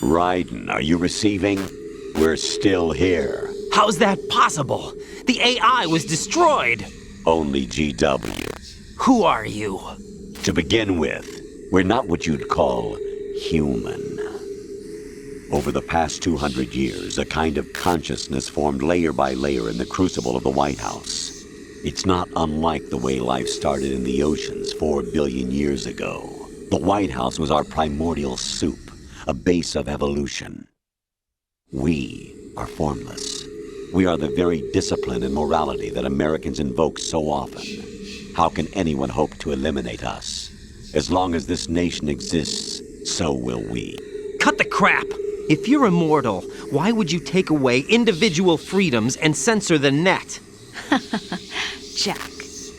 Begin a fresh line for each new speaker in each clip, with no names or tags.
Raiden, are you receiving? We're still here.
How's that possible? The AI was destroyed.
Only GW.
Who are you?
To begin with, we're not what you'd call human. Over the past 200 years, a kind of consciousness formed layer by layer in the crucible of the White House. It's not unlike the way life started in the oceans 4 billion years ago. The White House was our primordial soup, a base of evolution. We are formless. We are the very discipline and morality that Americans invoke so often. How can anyone hope to eliminate us? As long as this nation exists, so will we.
Cut the crap! If you're immortal, why would you take away individual freedoms and censor the net?
Jack,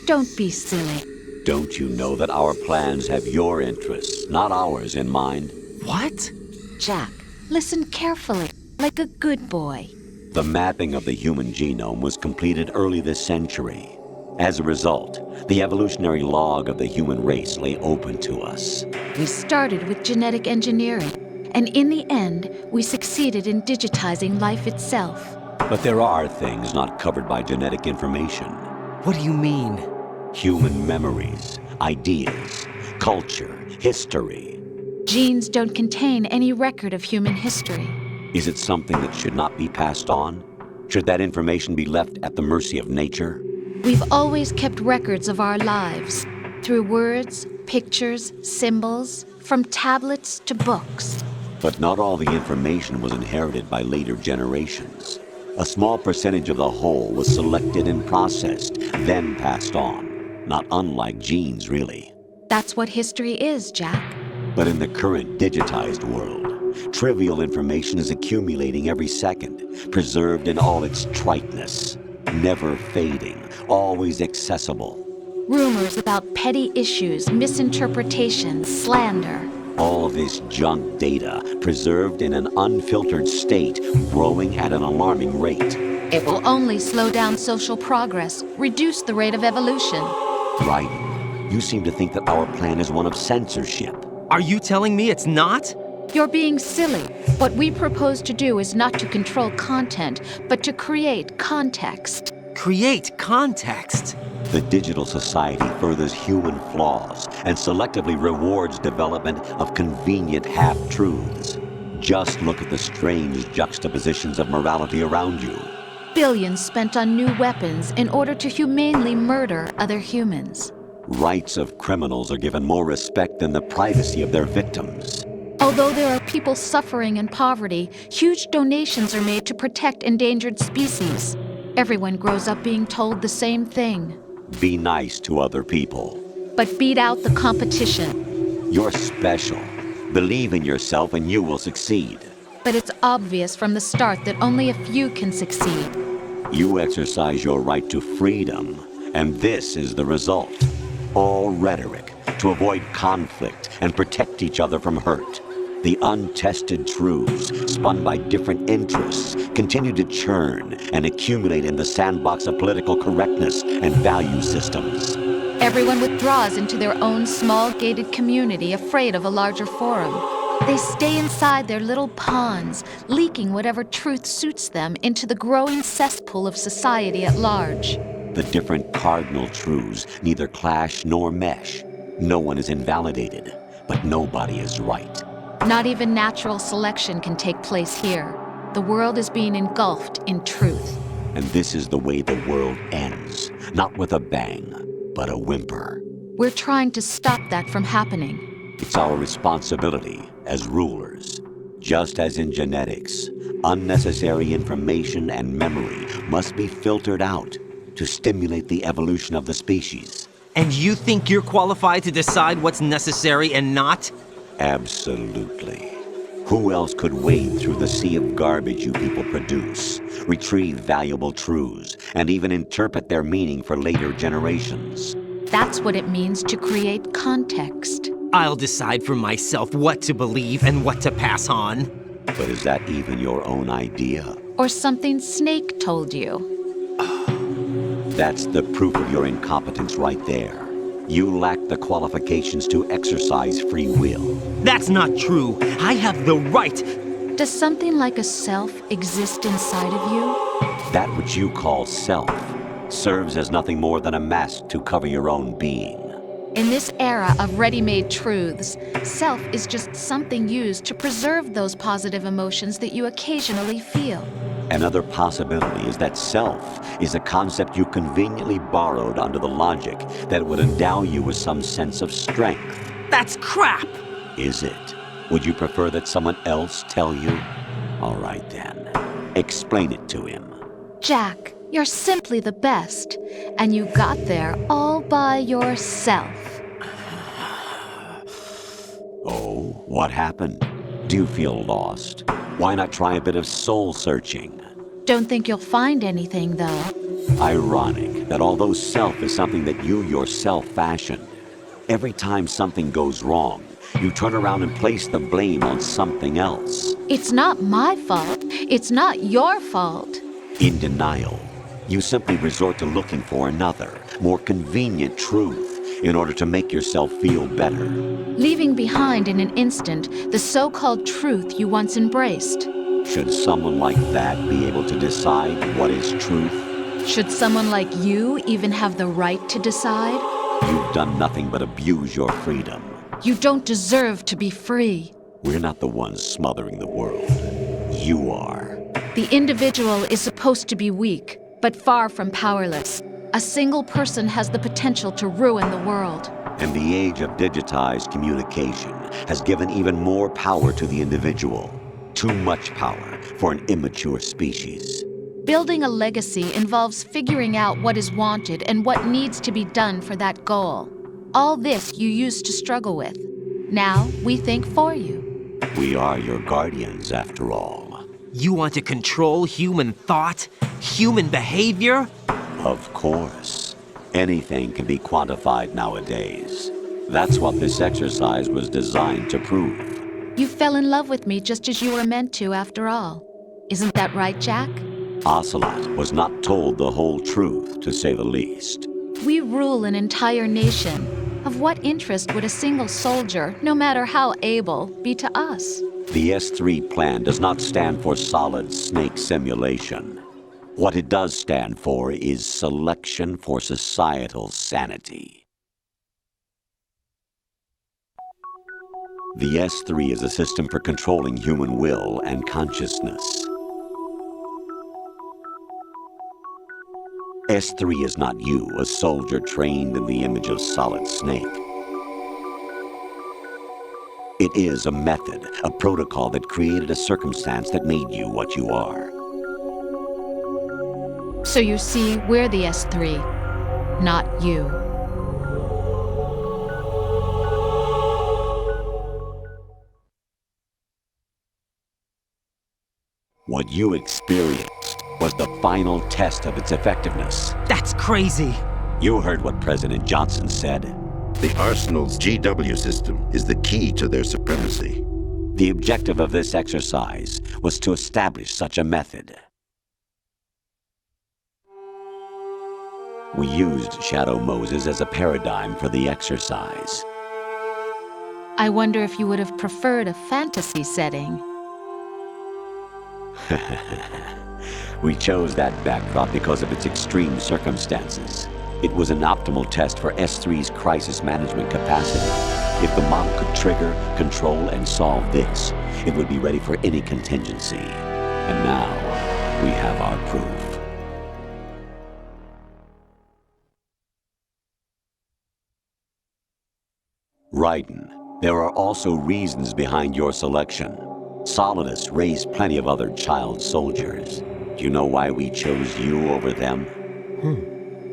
don't be silly.
Don't you know that our plans have your interests, not ours, in mind?
What?
Jack, listen carefully, like a good boy.
The mapping of the human genome was completed early this century. As a result, the evolutionary log of the human race lay open to us.
We started with genetic engineering, and in the end, we succeeded in digitizing life itself.
But there are things not covered by genetic information.
What do you mean?
Human memories, ideas, culture, history.
Genes don't contain any record of human history.
Is it something that should not be passed on? Should that information be left at the mercy of nature?
We've always kept records of our lives, through words, pictures, symbols, from tablets to books.
But not all the information was inherited by later generations. A small percentage of the whole was selected and processed, then passed on. Not unlike genes, really.
That's what history is, Jack.
But in the current digitized world, trivial information is accumulating every second, preserved in all its triteness, never fading, always accessible.
Rumors about petty issues, misinterpretations, slander.
All this junk data, preserved in an unfiltered state, growing at an alarming rate.
It will only slow down social progress, reduce the rate of evolution.
Right. You seem to think that our plan is one of censorship.
Are you telling me it's not?
You're being silly. What we propose to do is not to control content, but to create context.
Create context?
The digital society furthers human flaws and selectively rewards development of convenient half-truths. Just look at the strange juxtapositions of morality around you.
Billions spent on new weapons in order to humanely murder other humans.
Rights of criminals are given more respect than the privacy of their victims.
Although there are people suffering in poverty, huge donations are made to protect endangered species. Everyone grows up being told the same thing.
Be nice to other people.
But beat out the competition.
You're special. Believe in yourself and you will succeed.
But it's obvious from the start that only a few can succeed.
You exercise your right to freedom, and this is the result. All rhetoric to avoid conflict and protect each other from hurt. The untested truths, spun by different interests, continue to churn and accumulate in the sandbox of political correctness and value systems.
Everyone withdraws into their own small gated community, afraid of a larger forum. They stay inside their little ponds, leaking whatever truth suits them into the growing cesspool of society at large.
The different cardinal truths neither clash nor mesh. No one is invalidated, but nobody is right.
Not even natural selection can take place here. The world is being engulfed in truth.
And this is the way the world ends, not with a bang, but a whimper.
We're trying to stop that from happening.
It's our responsibility as rulers. Just as in genetics, unnecessary information and memory must be filtered out to stimulate the evolution of the species.
And you think you're qualified to decide what's necessary and not?
Absolutely. Who else could wade through the sea of garbage you people produce, retrieve valuable truths, and even interpret their meaning for later generations?
That's what it means to create context.
I'll decide for myself what to believe and what to pass on.
But is that even your own idea?
Or something Snake told you?
That's the proof of your incompetence right there. You lack the qualifications to exercise free will.
That's not true. I have the right.
Does something like a self exist inside of you?
That which you call self serves as nothing more than a mask to cover your own being.
In this era of ready-made truths, self is just something used to preserve those positive emotions that you occasionally feel.
Another possibility is that self is a concept you conveniently borrowed under the logic that it would endow you with some sense of strength.
That's crap!
Is it? Would you prefer that someone else tell you? All right then. Explain it to him.
Jack, you're simply the best, and you got there all by yourself.
Oh, what happened? Do you feel lost? Why not try a bit of soul searching?
Don't think you'll find anything, though.
Ironic that although self is something that you yourself fashioned, every time something goes wrong, you turn around and place the blame on something else.
It's not my fault. It's not your fault.
In denial, you simply resort to looking for another, more convenient truth in order to make yourself feel better.
Leaving behind in an instant the so-called truth you once embraced.
Should someone like that be able to decide what is truth?
Should someone like you even have the right to decide?
You've done nothing but abuse your freedom.
You don't deserve to be free.
We're not the ones smothering the world. You are.
The individual is supposed to be weak, but far from powerless. A single person has the potential to ruin the world.
And the age of digitized communication has given even more power to the individual. Too much power for an immature species.
Building a legacy involves figuring out what is wanted and what needs to be done for that goal. All this you used to struggle with. Now we think for you.
We are your guardians, after all.
You want to control human thought? Human behavior?
Of course. Anything can be quantified nowadays. That's what this exercise was designed to prove.
You fell in love with me just as you were meant to, after all. Isn't that right, Jack?
Ocelot was not told the whole truth, to say the least.
We rule an entire nation. Of what interest would a single soldier, no matter how able, be to us?
The S3 plan does not stand for solid snake simulation. What it does stand for is selection for societal sanity. The S3 is a system for controlling human will and consciousness. S3 is not you, a soldier trained in the image of Solid Snake. It is a method, a protocol that created a circumstance that made you what you are.
So you see, we're the S3, not you.
What you experienced was the final test of its effectiveness.
That's crazy.
You heard what President Johnson said.
The Arsenal's GW system is the key to their supremacy.
The objective of this exercise was to establish such a method. We used Shadow Moses as a paradigm for the exercise.
I wonder if you would have preferred a fantasy setting.
We chose that backdrop because of its extreme circumstances. It was an optimal test for S3's crisis management capacity. If the model could trigger, control, and solve this, it would be ready for any contingency. And now, we have our proof. Raiden, there are also reasons behind your selection. Solidus raised plenty of other child soldiers. Do you know why we chose you over them?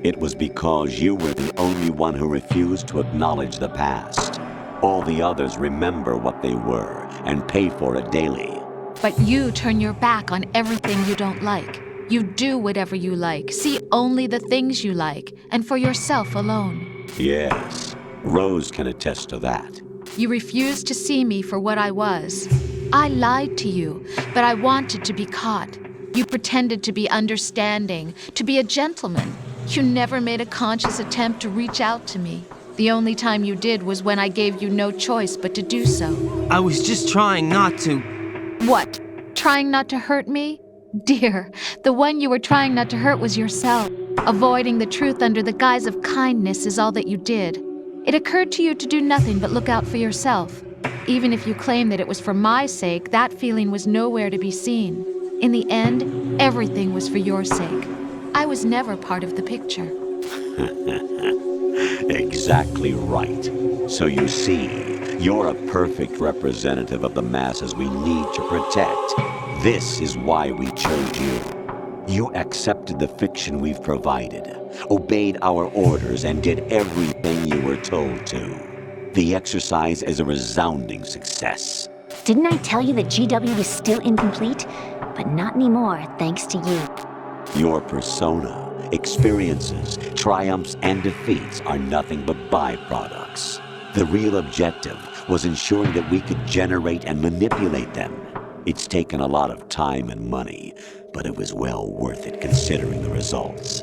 It was because you were the only one who refused to acknowledge the past. All the others remember what they were and pay for it daily.
But you turn your back on everything you don't like. You do whatever you like, see only the things you like, and for yourself alone.
Yes, Rose can attest to that.
You refused to see me for what I was. I lied to you, but I wanted to be caught. You pretended to be understanding, to be a gentleman. You never made a conscious attempt to reach out to me. The only time you did was when I gave you no choice but to do so.
I was just trying not to.
What? Trying not to hurt me? Dear, the one you were trying not to hurt was yourself. Avoiding the truth under the guise of kindness is all that you did. It occurred to you to do nothing but look out for yourself. Even if you claim that it was for my sake, that feeling was nowhere to be seen. In the end, everything was for your sake. I was never part of the picture.
Exactly right. So you see, you're a perfect representative of the masses we need to protect. This is why we chose you. You accepted the fiction we've provided, obeyed our orders, and did everything you were told to. The exercise is a resounding success.
Didn't I tell you that GW is still incomplete? But not anymore, thanks to you.
Your persona, experiences, triumphs, and defeats are nothing but byproducts. The real objective was ensuring that we could generate and manipulate them. It's taken a lot of time and money, but it was well worth it considering the results.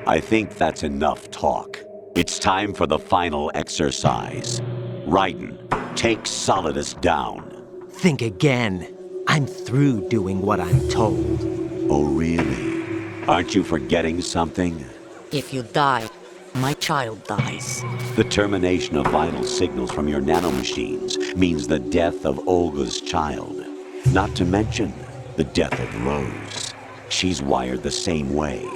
I think that's enough talk. It's time for the final exercise. Raiden, take Solidus down.
Think again. I'm through doing what I'm told.
Oh, really? Aren't you forgetting something?
If you die, my child dies.
The termination of vital signals from your nanomachines means the death of Olga's child. Not to mention the death of Rose. She's wired the same way.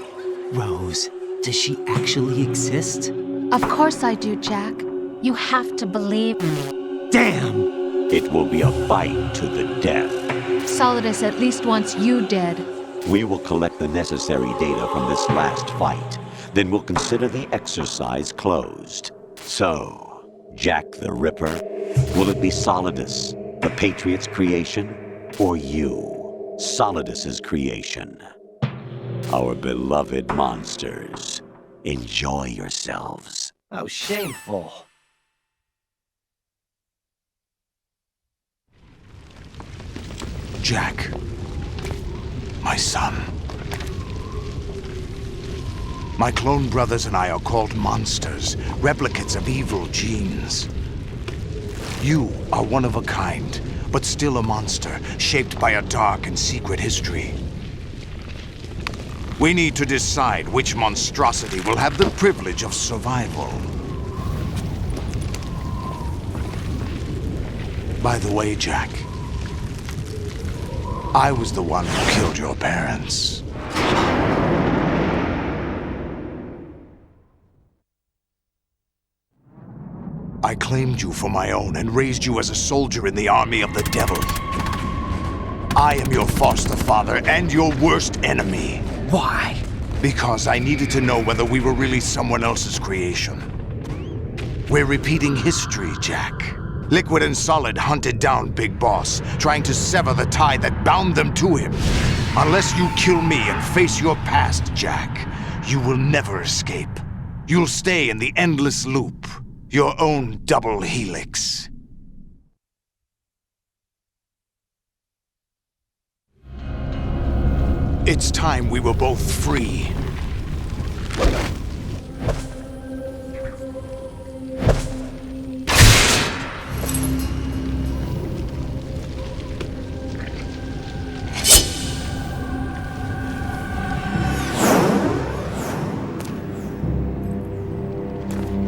Rose, does she actually exist?
Of course I do, Jack. You have to believe me.
Damn!
It will be a fight to the death.
Solidus at least wants you dead.
We will collect the necessary data from this last fight. Then we'll consider the exercise closed. So, Jack the Ripper, will it be Solidus, the Patriot's creation, or you, Solidus's creation? Our beloved monsters, enjoy yourselves.
How shameful.
Jack, my son. My clone brothers and I are called monsters, replicates of evil genes. You are one of a kind, but still a monster, shaped by a dark and secret history. We need to decide which monstrosity will have the privilege of survival. By the way, Jack, I was the one who killed your parents. I claimed you for my own and raised you as a soldier in the army of the devil. I am your foster father and your worst enemy.
Why?
Because I needed to know whether we were really someone else's creation. We're repeating history, Jack. Liquid and Solid hunted down Big Boss, trying to sever the tie that bound them to him. Unless you kill me and face your past, Jack, you will never escape. You'll stay in the endless loop, your own double helix. It's time we were both free.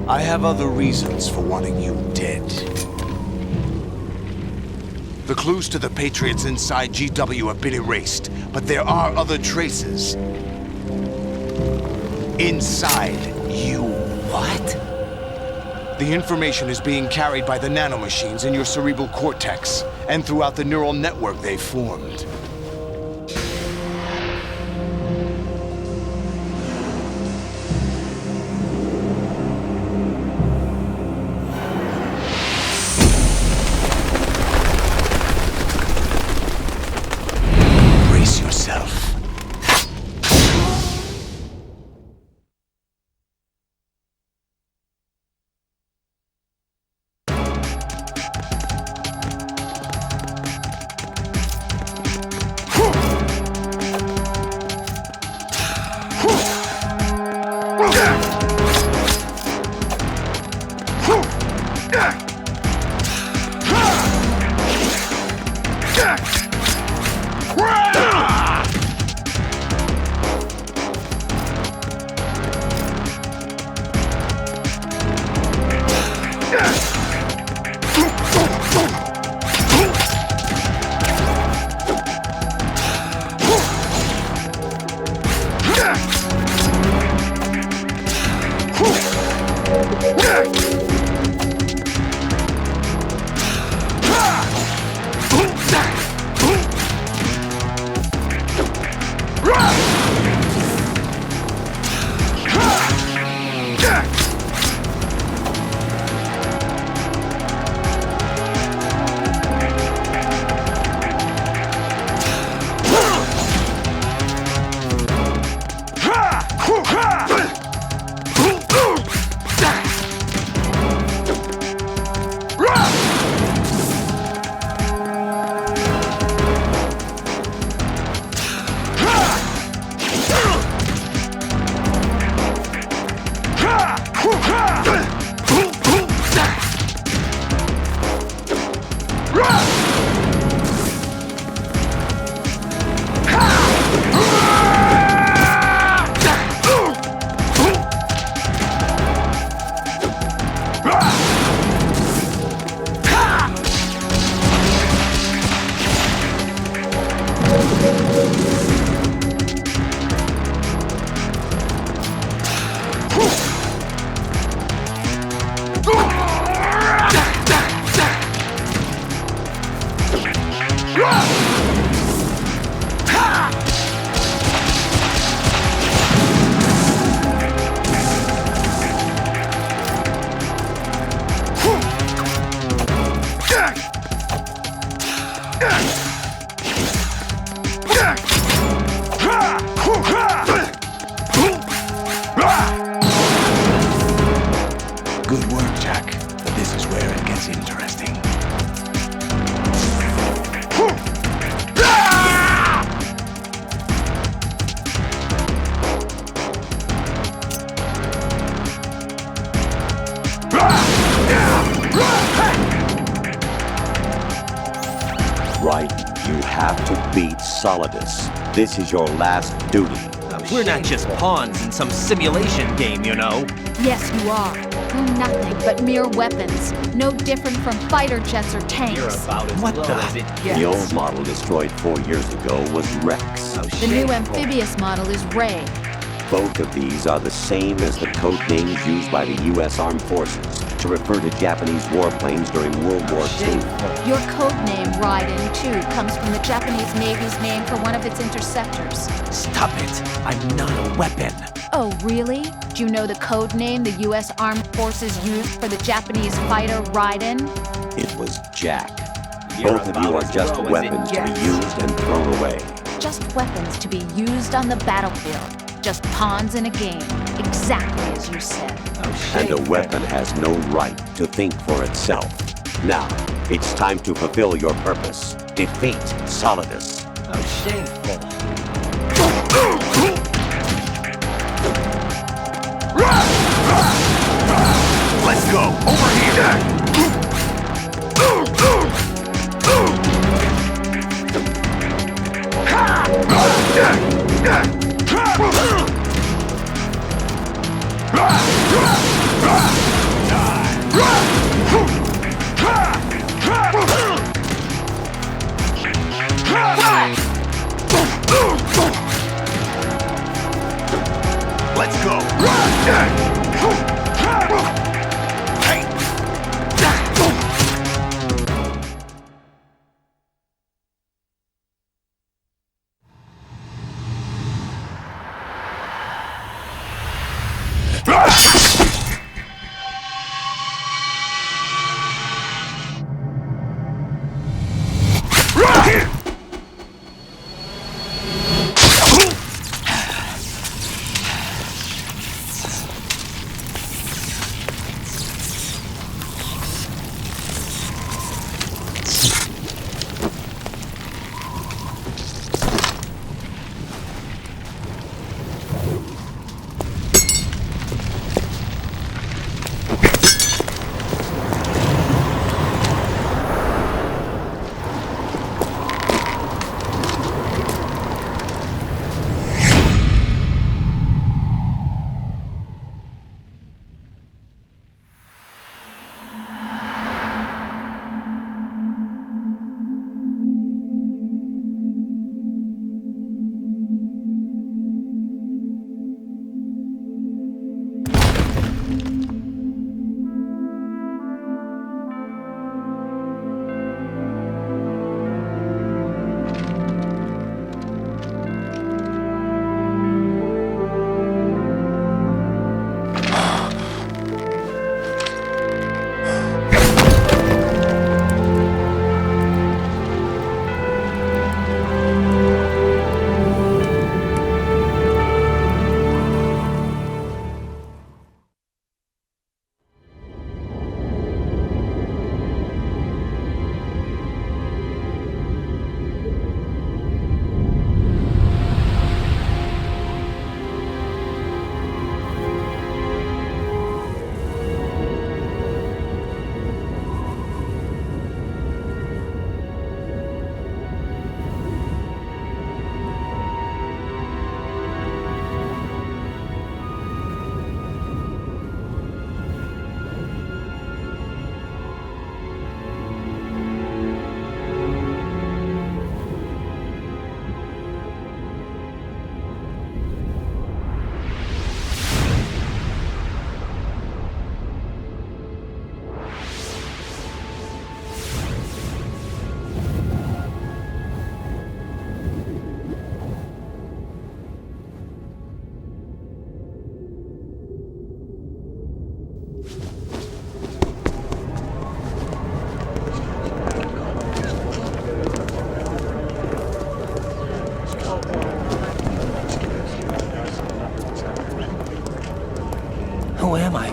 I have other reasons for wanting you dead. The clues to the Patriots inside GW have been erased, but there are other traces. Inside you.
What?
The information is being carried by the nanomachines in your cerebral cortex, and throughout the neural network they've formed. Brace yourself. Good work, Jack. But this is where it gets interesting.
Right, you have to beat Solidus. This is your last duty.
We're not just pawns in some simulation game, you know.
Yes, you are. We're nothing but mere weapons. No different from fighter jets or tanks.
What the?
The old model destroyed 4 years ago was Rex.
The new amphibious model is Ray.
Both of these are the same as the code names used by the U.S. Armed Forces to refer to Japanese warplanes during World War II.
Your code name, Raiden, too, comes from the Japanese Navy's name for one of its interceptors.
Stop it. I'm not a weapon.
Oh, really? Do you know the code name the U.S. Armed Forces used for the Japanese fighter Raiden?
It was Jack. Both of you are just weapons to be used and thrown away.
Just weapons to be used on the battlefield. Just pawns in a game. Exactly as you said.
And a weapon has no right to think for itself. Now, it's time to fulfill your purpose. Defeat Solidus.
How shameful.
Let's go! Over here! Let's go! Hey!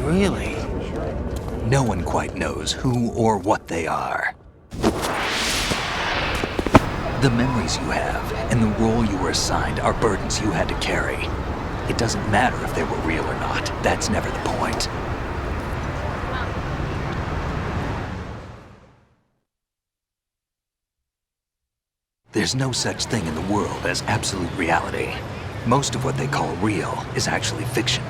Really?
No one quite knows who or what they are. The memories you have and the role you were assigned are burdens you had to carry. It doesn't matter if they were real or not. That's never the point. There's no such thing in the world as absolute reality. Most of what they call real is actually fiction.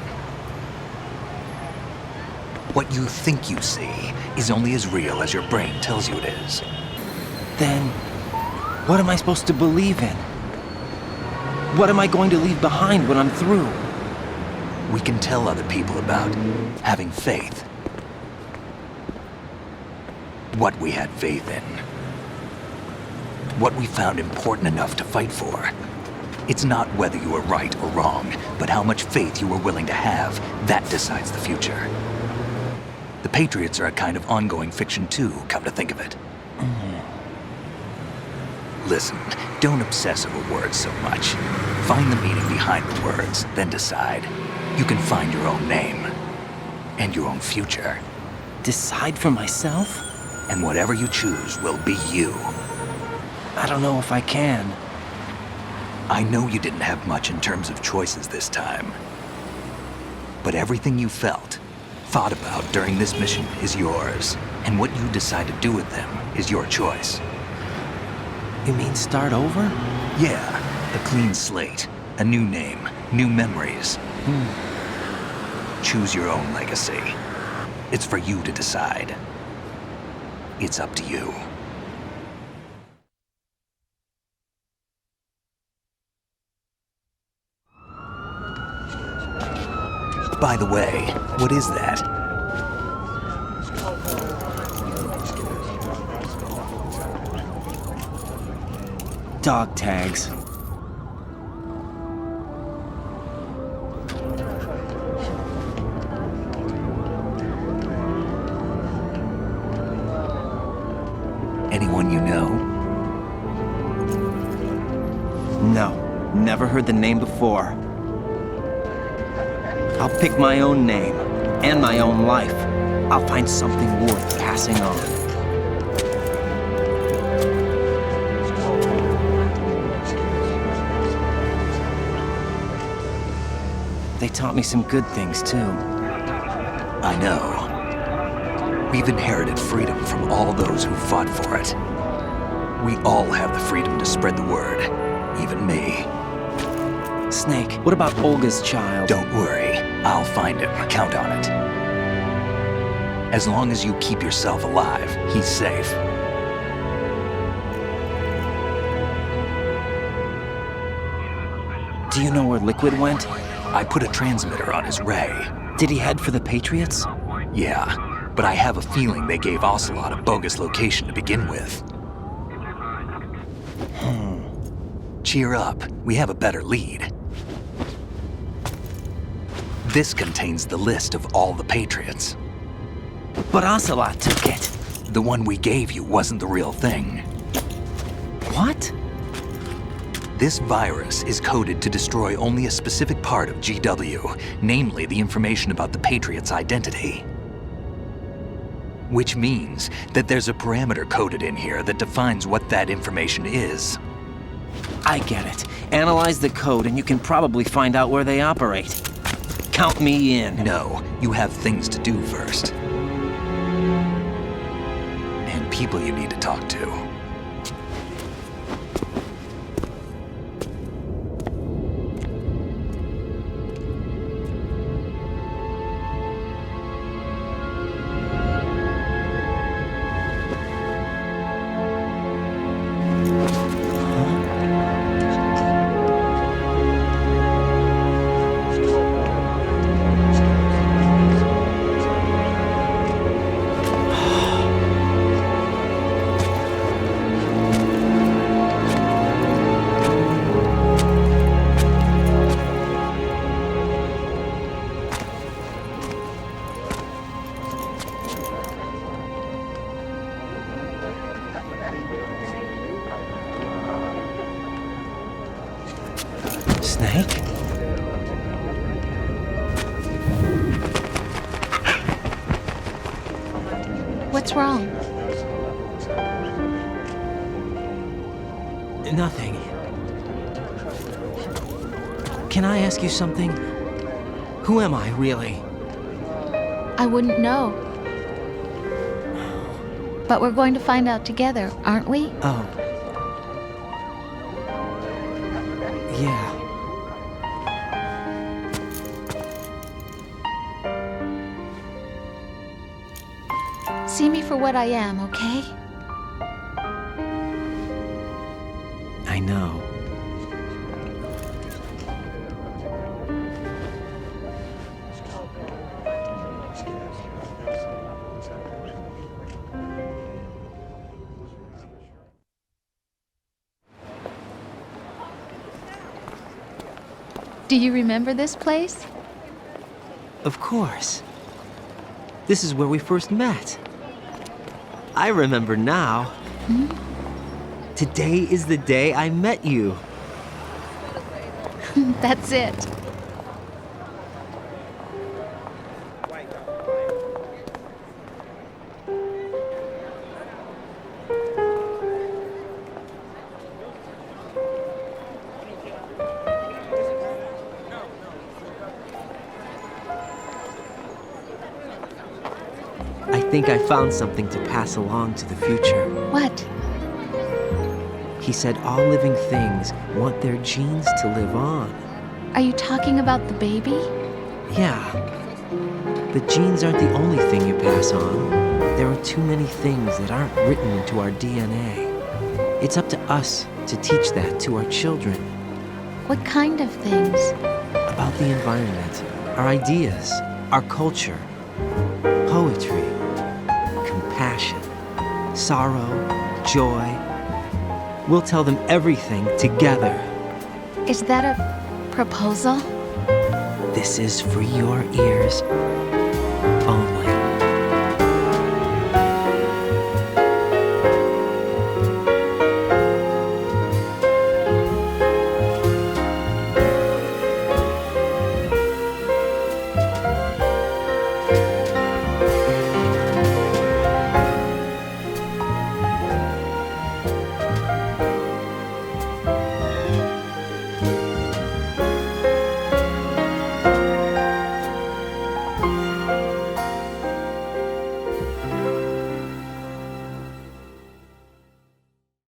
What you think you see is only as real as your brain tells you it is.
Then, what am I supposed to believe in? What am I going to leave behind when I'm through?
We can tell other people about having faith. What we had faith in. What we found important enough to fight for. It's not whether you were right or wrong, but how much faith you were willing to have. That decides the future. The Patriots are a kind of ongoing fiction too, come to think of it. Listen, don't obsess over words so much. Find the meaning behind the words, then decide. You can find your own name. And your own future.
Decide for myself?
And whatever you choose will be you.
I don't know if I can.
I know you didn't have much in terms of choices this time. But everything you felt, thought about during this mission is yours. And what you decide to do with them is your choice.
You mean start over?
Yeah, a clean slate, a new name, new memories. Choose your own legacy. It's for you to decide. It's up to you. By the way, what is that?
Dog tags.
Anyone you know?
No, never heard the name before. I'll pick my own name, and my own life. I'll find something worth passing on. They taught me some good things, too.
I know. We've inherited freedom from all those who fought for it. We all have the freedom to spread the word, even me.
Snake, what about Olga's child?
Don't worry, I'll find him, count on it. As long as you keep yourself alive, he's safe.
Do you know where Liquid went?
I put a transmitter on his ray.
Did he head for the Patriots?
Yeah, but I have a feeling they gave Ocelot a bogus location to begin with. Cheer up, we have a better lead. This contains the list of all the Patriots.
But Ocelot took it.
The one we gave you wasn't the real thing.
What?
This virus is coded to destroy only a specific part of GW, namely the information about the Patriots' identity. Which means that there's a parameter coded in here that defines what that information is.
I get it. Analyze the code and you can probably find out where they operate. Count me in.
No, you have things to do first. And people you need to talk to.
Snake?
wrong?
Nothing. Can I ask you something? Who am I, really?
I wouldn't know. But we're going to find out together, aren't we?
Oh. Yeah.
See me for what I am, okay?
I know.
Do you remember this place?
Of course. This is where we first met. I remember now. Today is the day I met you.
That's it.
I think I found something to pass along to the future.
What?
He said all living things want their genes to live on.
Are you talking about the baby?
Yeah. The genes aren't the only thing you pass on. There are too many things that aren't written into our DNA. It's up to us to teach that to our children.
What kind of things?
About the environment, our ideas, our culture, poetry, compassion, sorrow, joy. We'll tell them everything together.
Is that a proposal?
This is for your ears